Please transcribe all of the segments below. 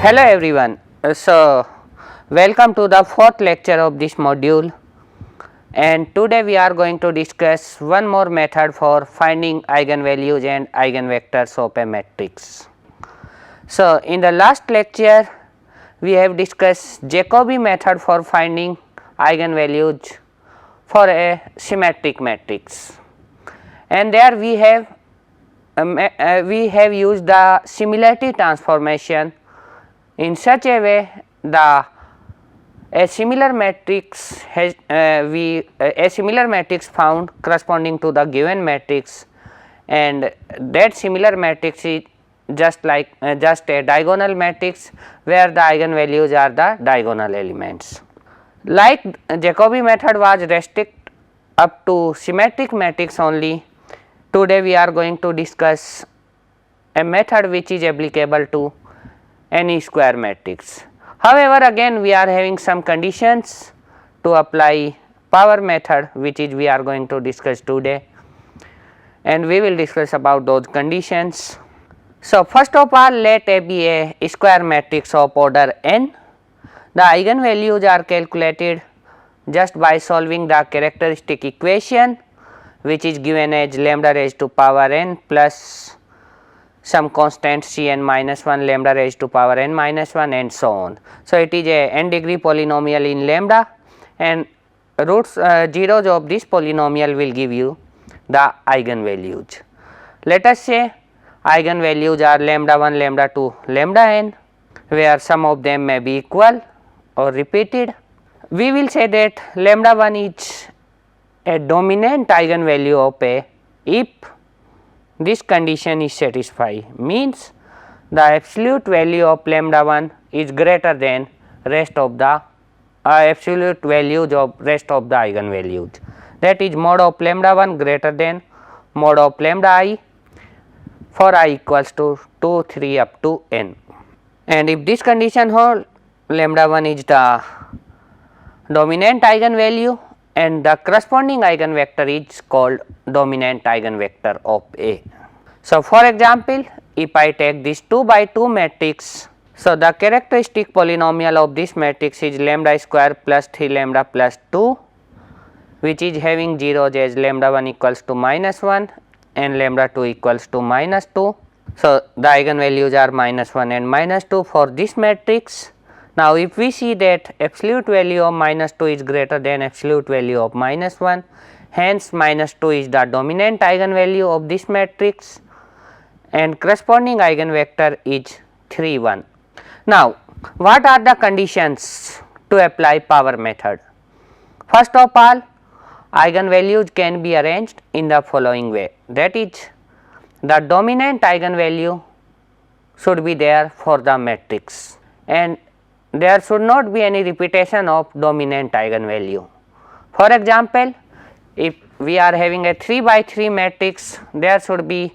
Hello everyone. Welcome to the fourth lecture of this module, and today we are going to discuss one more method for finding eigenvalues and eigenvectors of a matrix. So, in the last lecture we have discussed Jacobi method for finding eigenvalues for a symmetric matrix, and there we have used the similarity transformation in such a way a similar matrix found corresponding to the given matrix, and that similar matrix is just a diagonal matrix where the eigenvalues are the diagonal elements. Like Jacobi method was restricted up to symmetric matrix only, today we are going to discuss a method which is applicable to any square matrix. However, again we are having some conditions to apply power method, which is we are going to discuss today, and we will discuss about those conditions. So, first of all, let A be a square matrix of order n. The eigenvalues are calculated just by solving the characteristic equation, which is given as lambda raised to power n plus some constant C n minus 1 lambda raised to power n minus 1 and so on. So, it is a n degree polynomial in lambda, and zeros of this polynomial will give you the eigenvalues. Let us say eigenvalues are lambda 1, lambda 2, lambda n, where some of them may be equal or repeated. We will say that lambda 1 is a dominant eigenvalue of A if this condition is satisfied, means the absolute value of lambda 1 is greater than rest of the absolute values of rest of the eigenvalues, that is mod of lambda 1 greater than mod of lambda I for I equals to 2, 3 up to n. And if this condition holds, lambda 1 is the dominant eigenvalue and the corresponding eigenvector is called dominant eigenvector of A. So, for example, if I take this 2 by 2 matrix, so the characteristic polynomial of this matrix is lambda square plus 3 lambda plus 2, which is having zeros as lambda 1 equals to minus 1 and lambda 2 equals to minus 2. So, the eigenvalues are minus 1 and minus 2 for this matrix. Now, if we see that absolute value of minus 2 is greater than absolute value of minus 1, hence minus 2 is the dominant eigenvalue of this matrix and corresponding eigenvector is 3, 1. Now, what are the conditions to apply power method? First of all, eigenvalues can be arranged in the following way, that is, the dominant eigenvalue should be there for the matrix and there should not be any repetition of dominant eigenvalue. For example, if we are having a 3 by 3 matrix, there should be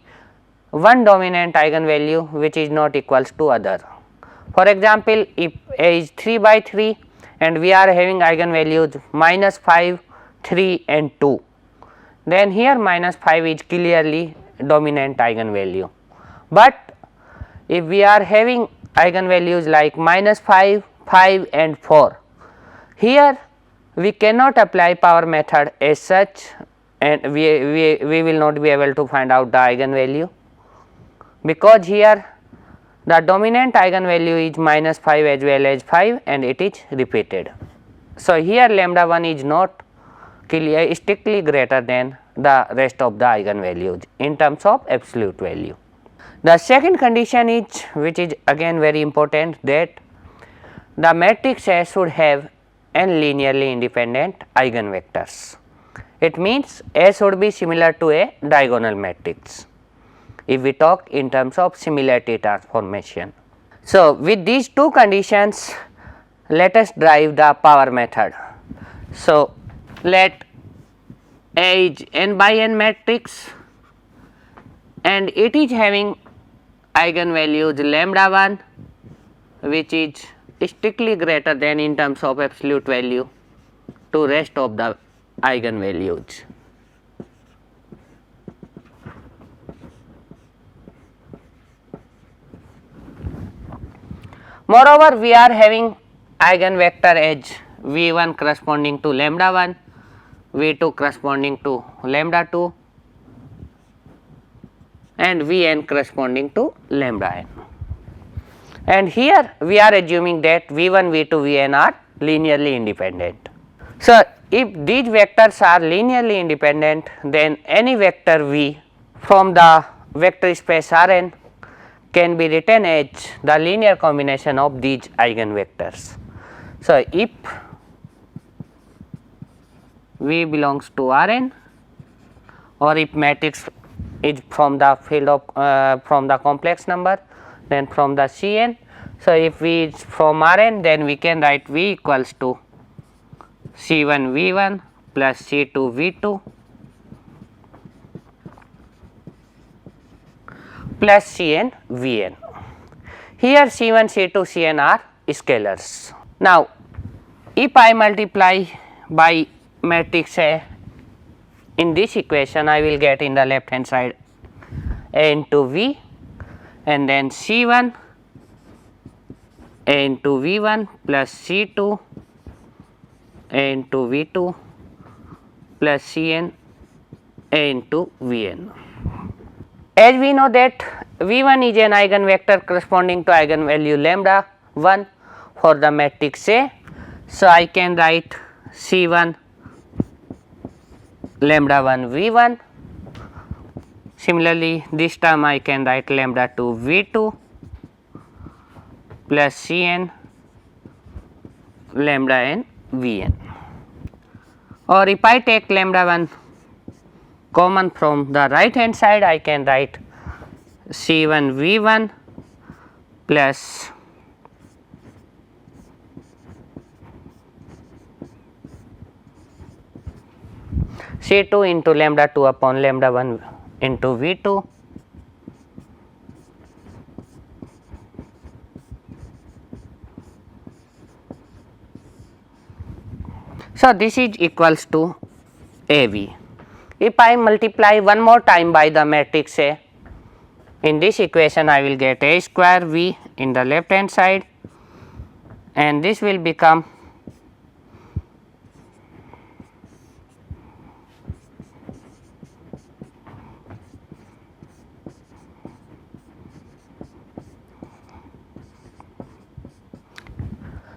one dominant eigenvalue which is not equals to other. For example, if A is 3 by 3 and we are having eigenvalues minus 5, 3 and 2, then here minus 5 is clearly dominant eigenvalue. But if we are having eigenvalues like minus 5, 5 and 4, here we cannot apply power method as such and we will not be able to find out the eigenvalue, because here the dominant eigenvalue is minus 5 as well as 5 and it is repeated. So, here lambda 1 is not strictly greater than the rest of the eigenvalues in terms of absolute value. The second condition is, which is again very important, that the matrix A should have n linearly independent eigenvectors. It means A should be similar to a diagonal matrix if we talk in terms of similarity transformation. So, with these two conditions, let us derive the power method. So, let A is n by n matrix and it is having eigenvalues lambda 1, which is strictly greater than in terms of absolute value to rest of the eigenvalues. Moreover, we are having eigenvector as V1 corresponding to lambda 1, V2 corresponding to lambda 2 and Vn corresponding to lambda n. And here we are assuming that V1, V2, Vn are linearly independent. So, if these vectors are linearly independent, then any vector V from the vector space Rn can be written as the linear combination of these eigenvectors. So, if V belongs to Rn, or if matrix is from the field of from the complex number, then from the Cn. So, if V is from Rn, then we can write V equals to C1 V1 plus C2 V2 plus Cn Vn. Here C1, C2, Cn are scalars. Now, if I multiply by matrix A in this equation, I will get in the left hand side A into V and then C1 A into V1 plus C2 A into V2 plus Cn A into Vn. As we know that V1 is an eigenvector corresponding to eigenvalue lambda 1 for the matrix A. So, I can write C1 lambda 1 V1. Similarly, this term I can write lambda 2 V2 plus Cn lambda n Vn. Or if I take lambda 1 common from the right hand side, I can write C1 V1 plus C2 into lambda 2 upon lambda 1 into V2 . So, this is equals to AV. If I multiply one more time by the matrix A, in this equation I will get A square V in the left hand side and this will become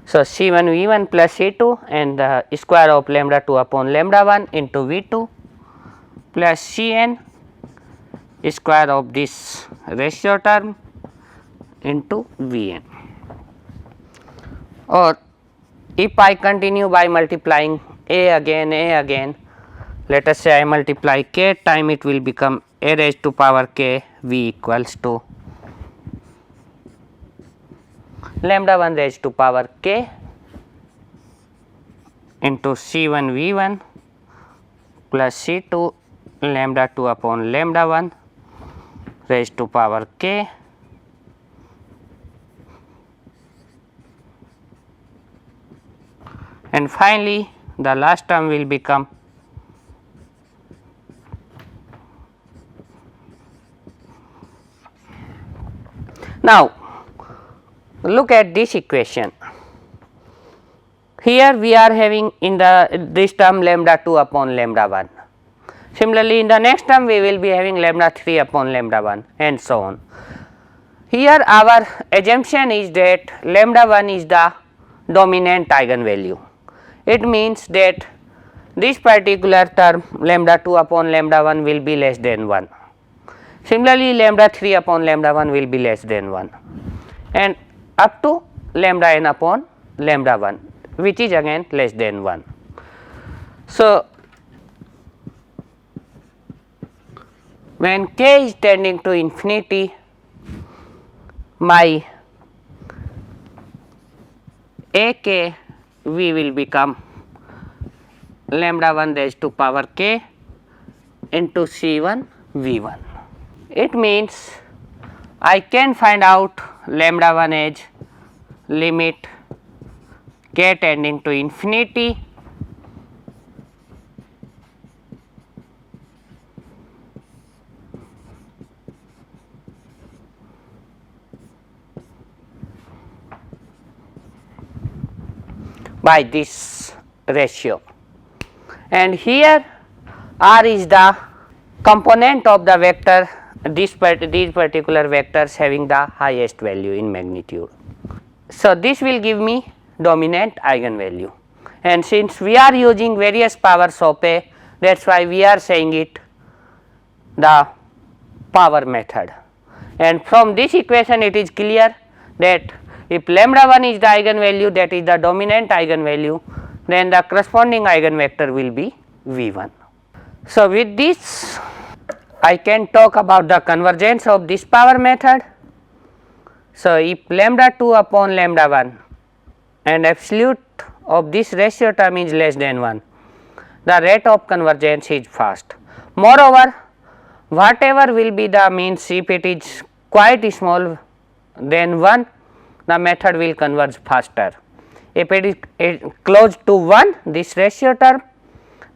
so C1 V1 plus C2 and the square of lambda 2 upon lambda 1 into V2 plus Cn square of this ratio term into Vn. Or if I continue by multiplying A again, let us say I multiply k time, it will become A raised to power k V equals to lambda 1 raised to power k into C1 V1 plus C2 lambda 2 upon lambda 1 raised to power k and finally, the last term will become now look at this equation. Here we are having in the this term lambda 2 upon lambda 1. Similarly, in the next term we will be having lambda 3 upon lambda 1 and so on. Here our assumption is that lambda 1 is the dominant eigenvalue. It means that this particular term lambda 2 upon lambda 1 will be less than 1. Similarly, lambda 3 upon lambda 1 will be less than 1 and up to lambda n upon lambda 1, which is again less than 1. So, when k is tending to infinity, my ak v will become lambda 1 raised to power k into C1 V1. It means I can find out lambda 1 as limit k tending to infinity by this ratio, and here R is the component of the vector, these particular vectors having the highest value in magnitude. So, this will give me dominant eigenvalue, and since we are using various powers of A, that is why we are saying it the power method. And from this equation it is clear that if lambda 1 is the eigenvalue, that is the dominant eigenvalue, then the corresponding eigenvector will be V1. So, with this I can talk about the convergence of this power method. So, if lambda 2 upon lambda 1 and absolute of this ratio term is less than 1, the rate of convergence is fast. Moreover, whatever will be the means, if it is quite small than 1, the method will converge faster. If it is close to 1, this ratio term,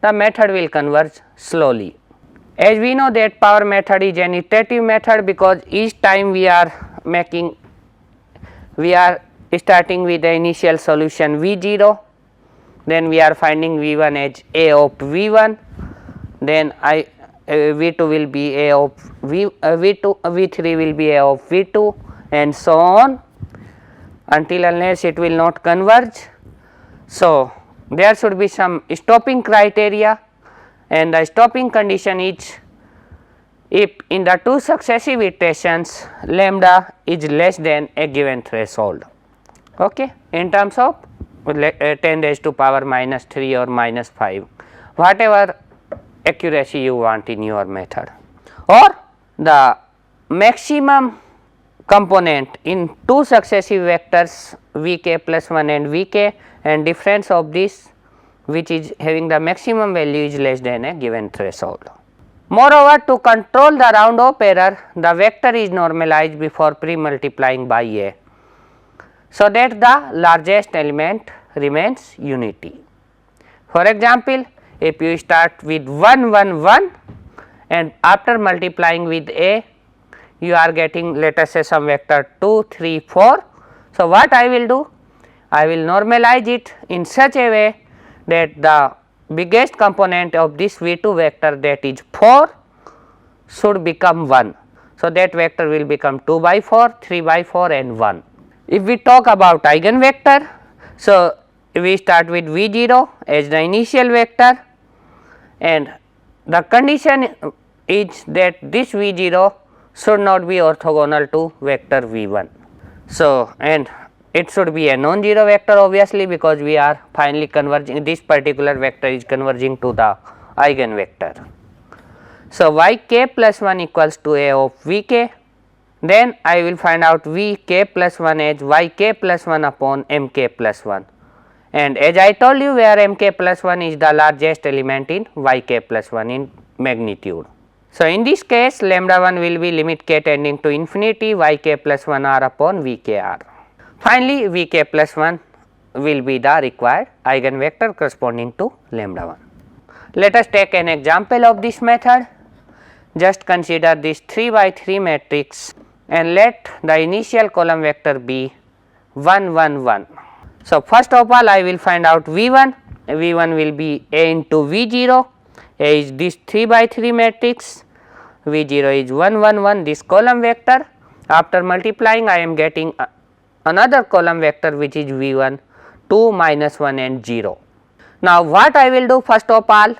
the method will converge slowly. As we know that power method is an iterative method, because each time we are starting with the initial solution V0, then we are finding V1 as A of V1, then V2 will be A of V3 will be A of V2, and so on until unless it will not converge. So, there should be some stopping criteria, and the stopping condition is if in the two successive iterations lambda is less than a given threshold, okay, in terms of 10 raised to power minus 3 or minus 5, whatever accuracy you want in your method, or the maximum component in two successive vectors Vk plus 1 and Vk, and difference of this which is having the maximum value is less than a given threshold. Moreover, to control the round off error, the vector is normalized before pre-multiplying by A, so that the largest element remains unity. For example, if you start with 1 1 1 and after multiplying with A, you are getting, let us say, some vector 2 3 4. So, what I will do? I will normalize it in such a way that the biggest component of this V2 vector, that is 4, should become 1. So, that vector will become 2 by 4, 3 by 4 and 1. If we talk about eigenvector, so we start with V0 as the initial vector, and the condition is that this V0 should not be orthogonal to vector V1. So, and it should be a non-zero vector obviously, because we are finally converging, this particular vector is converging to the eigenvector. So, yk plus 1 equals to A of Vk, then I will find out Vk plus 1 as yk plus 1 upon mk plus 1, and as I told you, where mk plus 1 is the largest element in yk plus 1 in magnitude. So, in this case lambda 1 will be limit k tending to infinity yk plus 1 r upon vkr. Finally, Vk plus 1 will be the required eigenvector corresponding to lambda 1. Let us take an example of this method. Just consider this 3 by 3 matrix and let the initial column vector be 1 1 1. So, first of all I will find out V1, V1 will be A into V0, A is this 3 by 3 matrix, V0 is 1 1 1, this column vector. After multiplying, I am getting another column vector which is V1, 2 minus 1 and 0. Now, what I will do? First of all,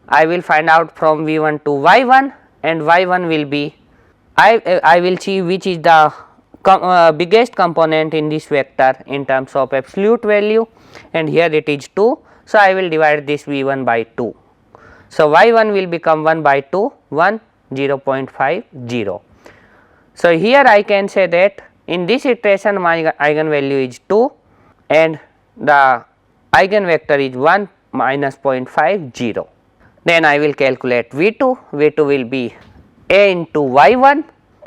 I will find out from V1 to Y1, and Y1 will be, I will see which is the biggest component in this vector in terms of absolute value, and here it is 2. So, I will divide this V1 by 2. So, Y1 will become 1 by 2, 1, 0.5, 0. So, here I can say that in this iteration my eigenvalue is 2 and the eigenvector is 1 minus 0.5, 0. Then I will calculate V2, V2 will be A into Y1,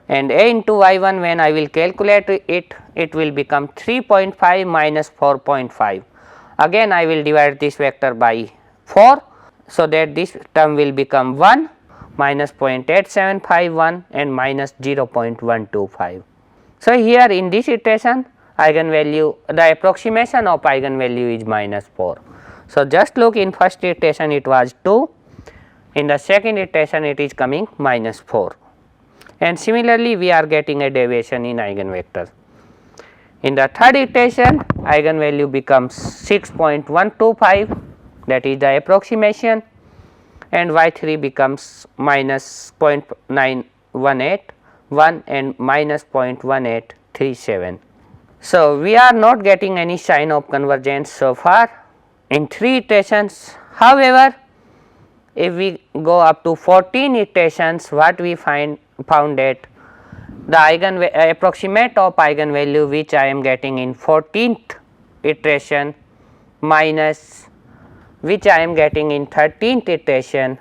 and A into Y1 when I will calculate it, it will become 3.5 minus 4.5. Again I will divide this vector by 4, so that this term will become 1 minus 0.8751 and minus 0.125. So, here in this iteration eigenvalue, the approximation of eigenvalue is minus 4. So, just look, in first iteration it was 2, in the second iteration it is coming minus 4, and similarly we are getting a deviation in eigenvector. In the third iteration eigenvalue becomes 6.125, that is the approximation, and y3 becomes minus 0.9181 and minus 0.1837. So, we are not getting any sign of convergence so far in 3 iterations. However, if we go up to 14 iterations, what we found that the approximate of eigenvalue which I am getting in 14th iteration minus which I am getting in 13th iteration,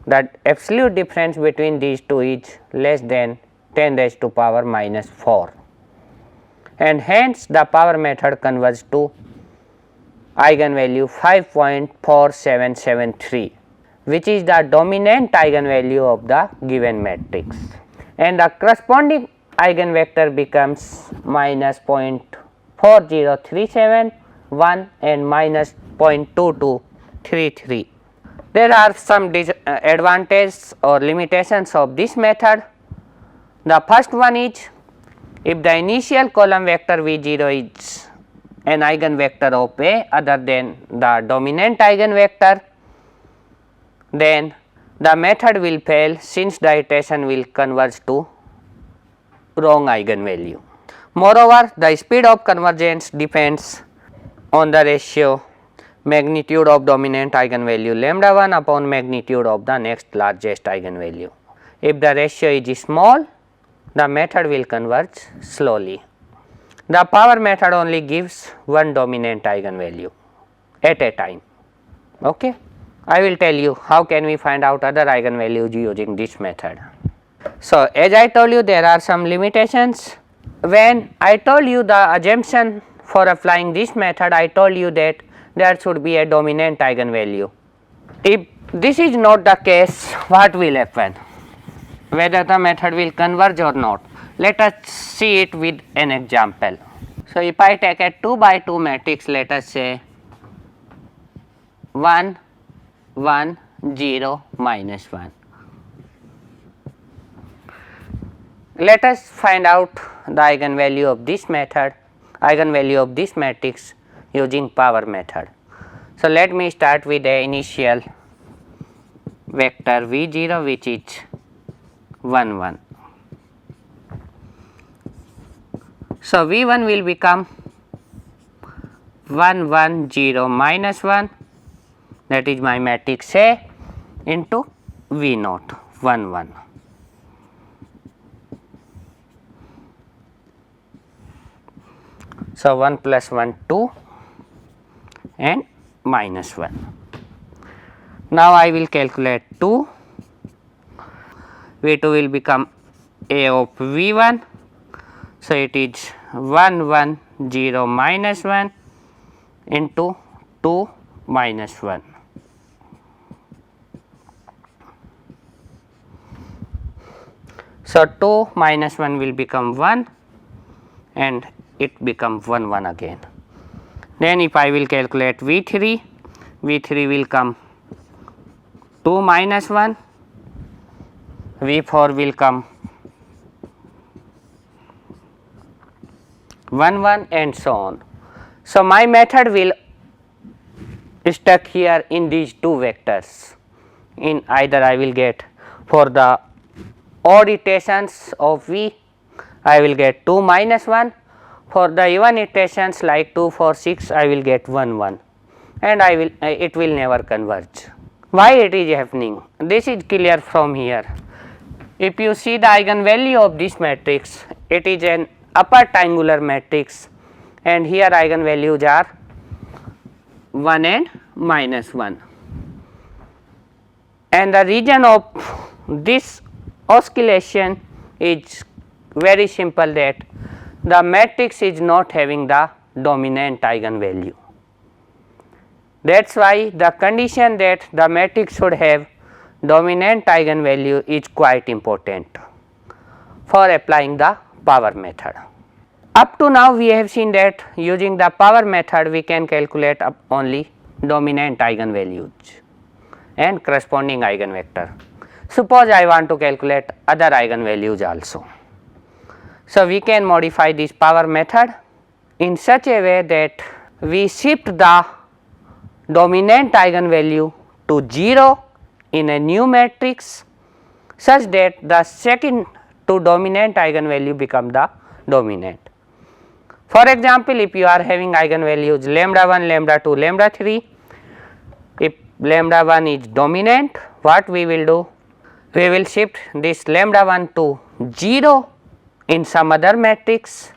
that absolute difference between these two is less than 10 raised to power minus 4, and hence the power method converges to eigenvalue 5.4773, which is the dominant eigenvalue of the given matrix, and the corresponding eigenvector becomes minus 0.40371 and minus 0.2233. There are some advantages or limitations of this method. The first one is, if the initial column vector V0 is an eigenvector of A other than the dominant eigenvector, then the method will fail, since the iteration will converge to wrong eigenvalue. Moreover, the speed of convergence depends on the ratio magnitude of dominant eigenvalue lambda 1 upon magnitude of the next largest eigenvalue. If the ratio is small, the method will converge slowly. The power method only gives one dominant eigenvalue at a time. Okay? I will tell you how can we find out other eigenvalues using this method. So, as I told you, there are some limitations. When I told you the assumption for applying this method, I told you that there should be a dominant eigenvalue. If this is not the case, what will happen? Whether the method will converge or not. Let us see it with an example. So, if I take a 2 by 2 matrix, let us say 1, 1, 0, minus 1. Let us find out the eigenvalue of this method, eigenvalue of this matrix using power method. So, let me start with the initial vector V0, which is 1, 1. So, V1 will become 1, 1, 0, minus 1, that is my matrix A, into V0, 1, 1. So, 1 plus 1, 2 and minus 1. Now, I will calculate 2, V2 will become A of V1. So, it is 1, 1, 0, minus 1 into 2 minus 1. So, 2 minus 1 will become 1 and it becomes 1, 1 again. Then if I will calculate V3, V3 will come 2 minus 1, V4 will come 1, 1 and so on. So, my method will stuck here in these two vectors. In either I will get, for the odd iterations of V, I will get 2 minus 1, for the even iterations like 2, 4, 6, I will get 1, 1, and I will it will never converge. Why it is happening? This is clear from here. If you see the eigenvalue of this matrix, it is an upper triangular matrix, and here eigenvalues are 1 and minus 1, and the reason of this oscillation is very simple, that the matrix is not having the dominant eigenvalue. That is why the condition that the matrix should have dominant eigenvalue is quite important for applying the power method. Up to now we have seen that using the power method we can calculate only dominant eigenvalues and corresponding eigenvector. Suppose I want to calculate other eigenvalues also. So, we can modify this power method in such a way that we shift the dominant eigenvalue to 0 in a new matrix such that the second to dominant eigenvalue become the dominant. For example, if you are having eigenvalues lambda 1, lambda 2, lambda 3, if lambda 1 is dominant, what we will do? We will shift this lambda 1 to 0 in some other matrix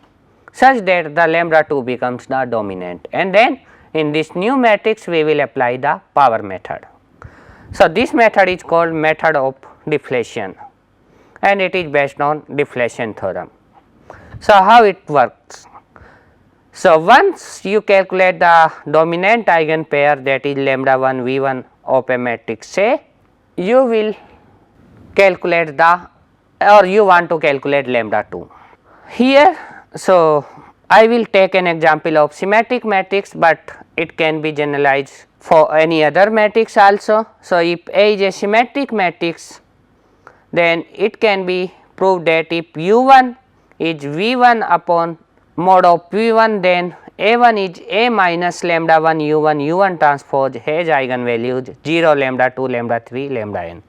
such that the lambda 2 becomes the dominant, and then in this new matrix we will apply the power method. So, this method is called method of deflation and it is based on deflation theorem. So, how it works? So, once you calculate the dominant eigenpair, that is lambda 1 V 1 of a matrix A, you will calculate the, or you want to calculate lambda 2. Here, so I will take an example of symmetric matrix, but it can be generalized for any other matrix also. So, if A is a symmetric matrix, then it can be proved that if U 1 is V 1 upon mod of V 1, then A 1 is A minus lambda 1 U 1 transpose has eigenvalues 0, lambda 2, lambda 3, lambda n,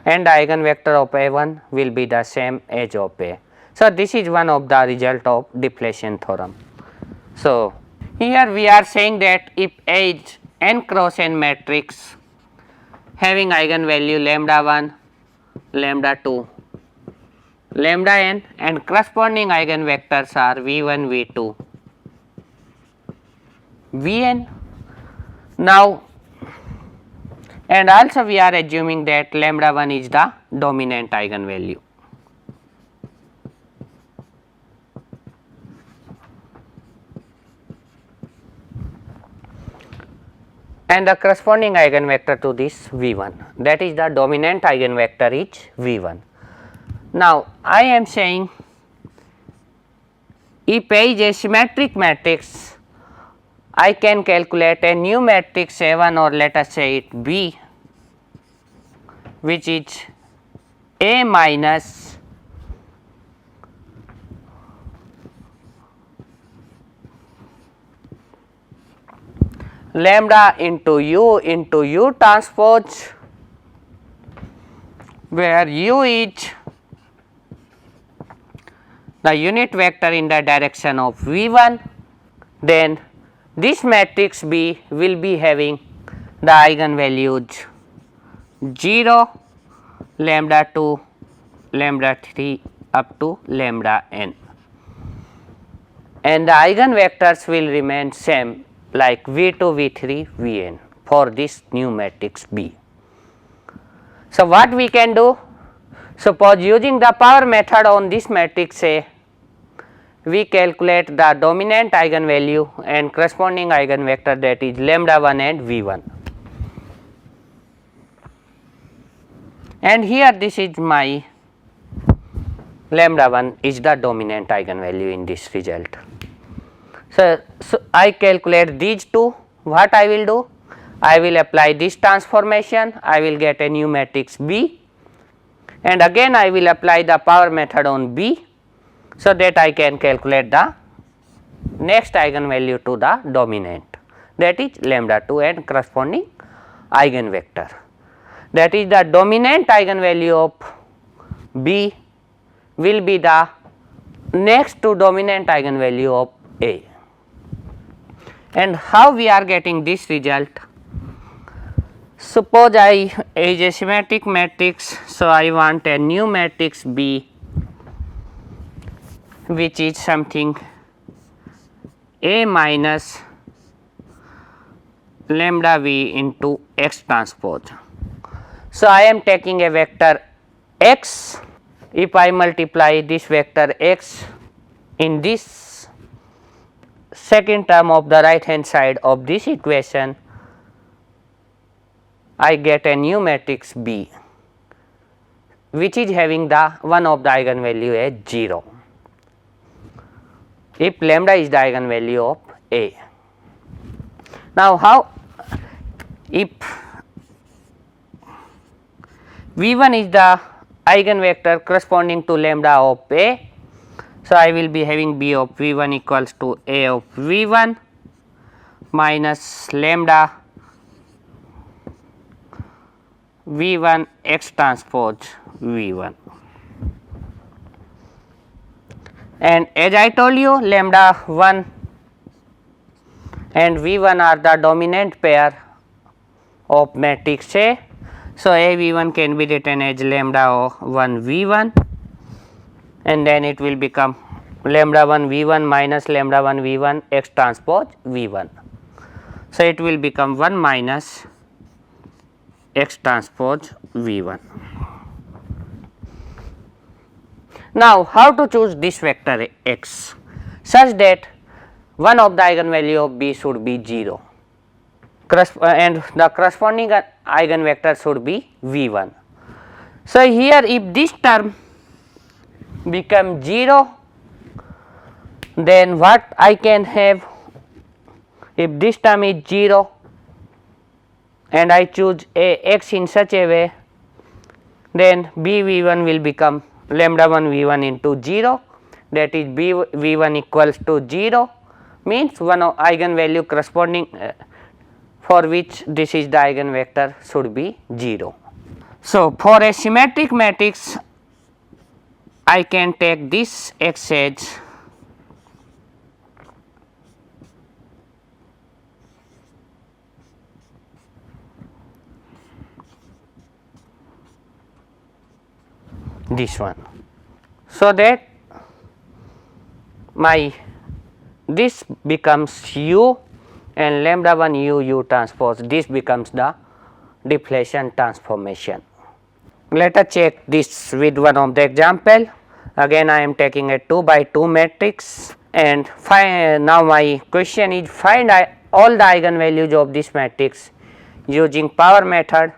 and the eigenvector of A 1 will be the same as of A. So, this is one of the result of deflation theorem. So, here we are saying that if A is n cross n matrix having eigenvalue lambda 1, lambda 2, lambda n, and corresponding eigenvectors are V 1, V 2, V n. Now, and also we are assuming that lambda 1 is the dominant eigenvalue. And the corresponding eigenvector to this V 1, that is the dominant eigenvector is V 1. Now, I am saying if A is a symmetric matrix, I can calculate a new matrix A 1, or let us say it B, which is A minus lambda into U transpose, where U is the unit vector in the direction of V 1, then this matrix B will be having the eigenvalues 0, lambda 2, lambda 3 up to lambda n, and the eigenvectors will remain same like V 2, V 3, V n for this new matrix B. So, what we can do? Suppose using the power method on this matrix A, we calculate the dominant eigenvalue and corresponding eigenvector, that is lambda 1 and V 1. And here this is my lambda 1 is the dominant eigenvalue in this result. So, I calculate these two. What I will do? I will apply this transformation, I will get a new matrix B, and again I will apply the power method on B, so that I can calculate the next eigenvalue to the dominant, that is lambda 2, and corresponding eigenvector, that is the dominant eigenvalue of B will be the next to dominant eigenvalue of A. And how we are getting this result? Suppose I is a symmetric matrix, so I want a new matrix B, which is something A minus lambda V into X transpose. So, I am taking a vector X. If I multiply this vector X in this second term of the right hand side of this equation, I get a new matrix B, which is having the one of the eigenvalue as 0. if lambda is the eigenvalue of A. Now, how if V1 is the eigenvector corresponding to lambda of A, so I will be having B of V1 equals to A of V1 minus lambda V1 x transpose V1. And as I told you, lambda 1 and V1 are the dominant pair of matrix A. So, A V1 can be written as lambda 1 V1, and then it will become lambda 1 V1 minus lambda 1 V1 x transpose V1. So, it will become 1 minus x transpose V1. Now, how to choose this vector x such that one of the eigenvalue of B should be 0 and the corresponding eigenvector should be V1. So, here if this term becomes 0, then what I can have, if this term is 0 and I choose a x in such a way, then B V1 will become lambda 1 V1 into 0, that is B V1 equals to 0, means one of eigenvalue corresponding for which this is the eigenvector should be 0. So, for a symmetric matrix I can take this x as this one. So, that my this becomes u and lambda 1 u transpose, this becomes the deflation transformation. Let us check this with one of the example. Again I am taking a 2 by 2 matrix, and now my question is find all the eigenvalues of this matrix using power method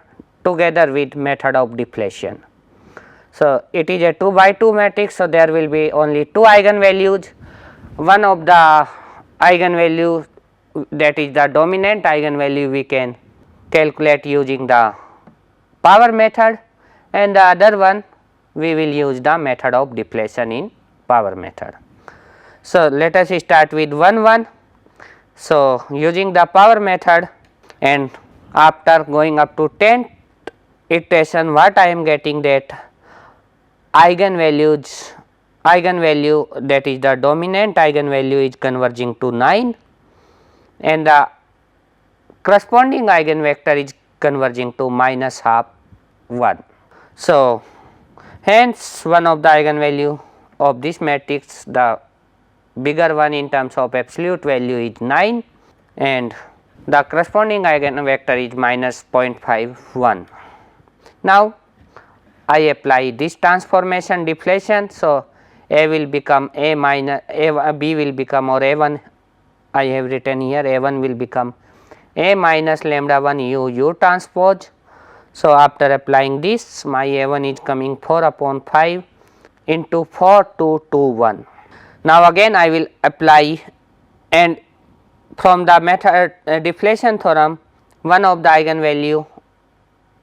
together with method of deflation. So, it is a 2 by 2 matrix, so there will be only 2 eigenvalues. One of the eigenvalue, that is the dominant eigenvalue, we can calculate using the power method, and the other one we will use the method of deflation in power method. So, let us start with 1 1. So, using the power method, and after going up to 10th iteration, what I am getting, that eigenvalue that is the dominant eigenvalue is converging to 9 and the corresponding eigenvector is converging to minus half 1. So, hence one of the eigenvalue of this matrix, the bigger one in terms of absolute value, is 9 and the corresponding eigenvector is minus 0.51. Now, I apply this transformation deflation. So, A will become A minus A, B will become, or A1 I have written here, A1 will become A minus lambda 1 u transpose. So, after applying this, my A1 is coming 4 upon 5 into 4 2 2 1. Now, again I will apply, and from the method deflation theorem, one of the eigenvalue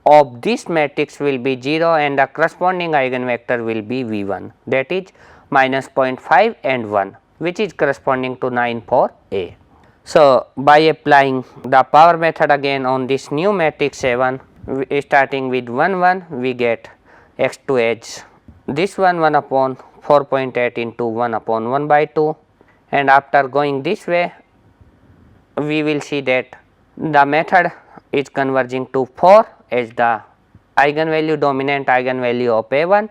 of this matrix will be 0 and the corresponding eigenvector will be V1, that is minus 0.5 and 1, which is corresponding to 9 for A. So, by applying the power method again on this new matrix A1, starting with 1 1, we get x2 as this one 1 upon 4.8 into 1 upon 1 by 2, and after going this way we will see that the method is converging to 4 as the eigenvalue, dominant eigenvalue of A1,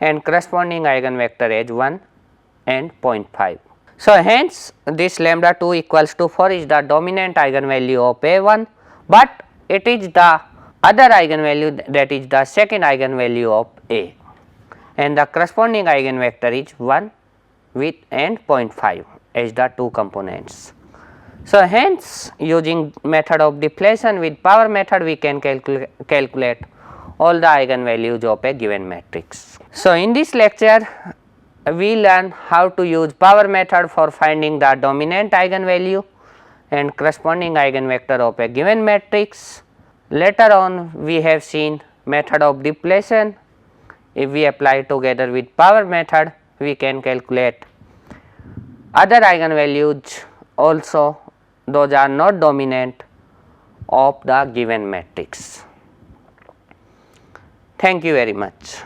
and corresponding eigenvector as 1 and 0.5. So, hence this lambda 2 equals to 4 is the dominant eigenvalue of A1, but it is the other eigenvalue, that is the second eigenvalue of A, and the corresponding eigenvector is 1 with and 0.5 as the two components. So, hence using method of deflation with power method we can calculate all the eigenvalues of a given matrix. So, in this lecture we learn how to use power method for finding the dominant eigenvalue and corresponding eigenvector of a given matrix. Later on we have seen method of deflation. If we apply together with power method, we can calculate other eigenvalues also, those are not dominant of the given matrix. Thank you very much.